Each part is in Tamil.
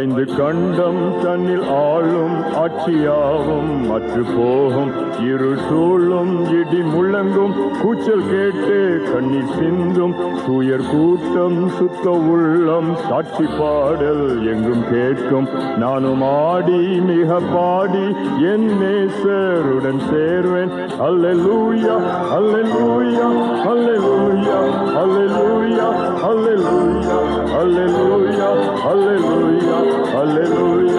ஐந்து கண்டம் தன்னில் ஆளும் ஆட்சியாவும் மற்று போகும், இருள் சூழும், இடி முழங்கும், கூச்சல் கேட்டு கண்ணீர் சிந்தும், தூயர் கூட்டம், சுத்த உள்ளம், சாட்சி பாடல் எங்கும் கேட்கும். நானும் ஆடி மிக பாடி என் நேசருடன் சேர்வேன். அல்லேலூயா அல்லேலூயா அல்லேலூயா அல்லேலூயா அல்லேலூயா அல்லேலூயா அல்லேலூயா அல்லேலூயா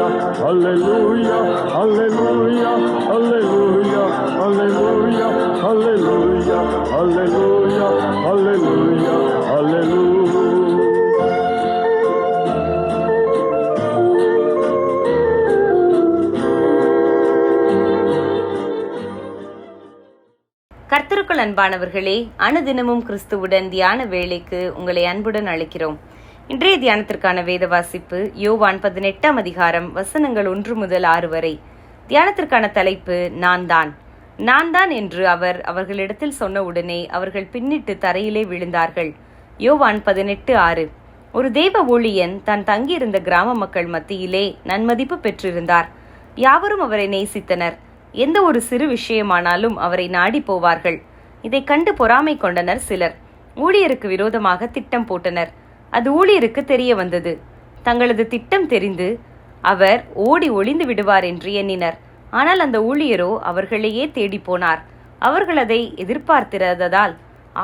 அல்லேலூயா அல்லேலூயா அல்லேலூயா அல்லேலூயா அல்லேலூயா அல்லேலூயா அல்லேலூயா அல்லேலூயா. கர்த்தருக்குள் அன்பானவர்களே, அனுதினமும் கிறிஸ்துவுடன் தியான வேளைக்கு உங்களை அன்புடன் அழைக்கிறோம். இன்றைய தியானத்திற்கான வேத வாசிப்பு யோவான் 18ஆம் அதிகாரம் வசனங்கள் 1 முதல் 6 வரை. தியானத்திற்கான தலைப்பு நான் தான் என்று அவர் அவர்களிடத்தில் சொன்ன உடனே அவர்கள் பின்னிட்டு தரையிலே விழுந்தார்கள். யோவான் 18:6. ஒரு தேவ ஊழியன் தான் தங்கியிருந்த கிராம மக்கள் மத்தியிலே நன்மதிப்பு பெற்றிருந்தார். யாவரும் அவரை நேசித்தனர். எந்த ஒரு சிறு விஷயமானாலும் அவரை நாடி போவார்கள். இதை கண்டு பொறாமை கொண்டனர் சிலர். ஊழியருக்கு விரோதமாக திட்டம் போட்டனர். அது ஊழியருக்கு தெரிய வந்தது. தங்களது திட்டம் தெரிந்து அவர் ஓடி ஒளிந்து விடுவார் என்று எண்ணினர். ஆனால் அந்த ஊழியரோ அவர்களையே தேடி போனார். அவர்கள் அதை எதிர்பார்த்திராததால்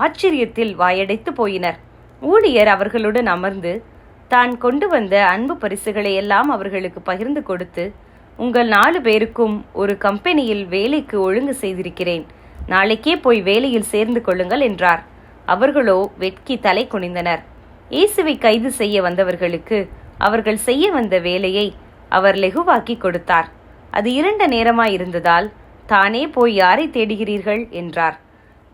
ஆச்சரியத்தில் வாயடைத்து போயினர். ஊழியர் அவர்களுடன் அமர்ந்து தான் கொண்டு வந்த அன்பு பரிசுகளை எல்லாம் அவர்களுக்கு பகிர்ந்து கொடுத்து, உங்கள் 4 பேருக்கும் ஒரு கம்பெனியில் வேலைக்கு ஒழுங்கு செய்திருக்கிறேன், நாளைக்கே போய் வேலையில் சேர்ந்து கொள்ளுங்கள் என்றார். அவர்களோ வெட்கி தலை குனிந்தனர். இயேசுவை கைது செய்ய வந்தவர்களுக்கு அவர்கள் செய்ய வந்த வேலையை அவர் லெகுவாக்கி கொடுத்தார். அது இருண்ட நேரமாயிருந்ததால் தானே போய் யாரை தேடுகிறீர்கள் என்றார்.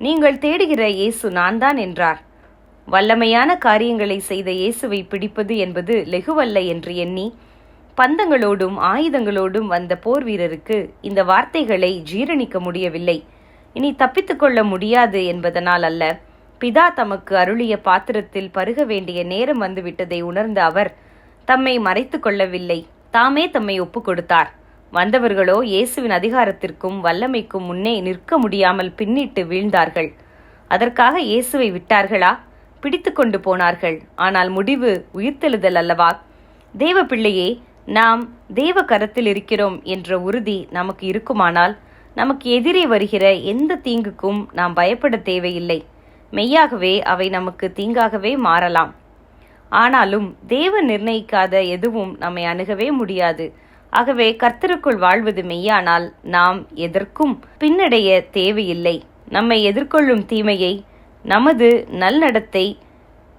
நீங்கள் தேடுகிற இயேசு நான் தான் என்றார். வல்லமையான காரியங்களை செய்த இயேசுவை பிடிப்பது என்பது லெகுவல்ல என்று எண்ணி பந்தங்களோடும் ஆயுதங்களோடும் வந்த போர் வீரருக்கு இந்த வார்த்தைகளை ஜீரணிக்க முடியவில்லை. இனி தப்பித்துக்கொள்ள முடியாது என்பதனால் அல்ல, பிதா தமக்கு அருளிய பாத்திரத்தில் பருக வேண்டிய நேரம் வந்துவிட்டதை உணர்ந்த அவர் தம்மை மறைத்து கொள்ளவில்லை. தாமே தம்மை ஒப்பு கொடுத்தார். வந்தவர்களோ இயேசுவின் அதிகாரத்திற்கும் வல்லமைக்கும் முன்னே நிற்க முடியாமல் பின்னிட்டு வீழ்ந்தார்கள். அதற்காக இயேசுவை விட்டார்களா? பிடித்து கொண்டு போனார்கள். ஆனால் முடிவு உயிர்த்தெழுதல் அல்லவா? தேவ பிள்ளையே, நாம் தேவ கரத்தில் இருக்கிறோம் என்ற உறுதி நமக்கு இருக்குமானால் நமக்கு எதிரே வருகிற எந்த தீங்குக்கும் நாம் பயப்பட தேவையில்லை. மெய்யாகவே அவை நமக்கு தீங்காகவே மாறலாம். ஆனாலும் தேவன் நிர்ணயிக்காத எதுவும் நம்மை அணுகவே முடியாது. ஆகவே கர்த்தருக்குள் வாழ்வது மெய்யானால் நாம் எதற்கும் பின்னடைய தேவையில்லை. நம்மை எதிர்கொள்ளும் தீமையை நமது நல்நடத்தை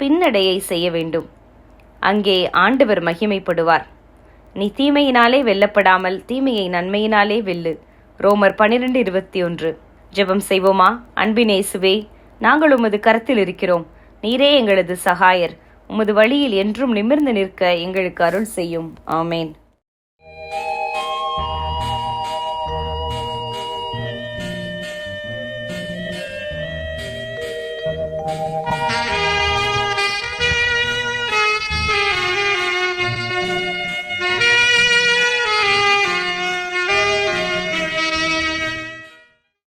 பின்னடைய செய்ய வேண்டும். அங்கே ஆண்டவர் மகிமைப்படுவார். நீ தீமையினாலே வெல்லப்படாமல் தீமையை நன்மையினாலே வெல்லு. ரோமர் 12:21. ஜெபம் செய்வோமா? அன்பின் இயேசுவே, நாங்கள் உமது கரத்தில் இருக்கிறோம். நீரே எங்களது சகாயர். உமது வழியில் என்றும் நிமிர்ந்து நிற்க எங்களுக்கு அருள் செய்யும். ஆமேன்.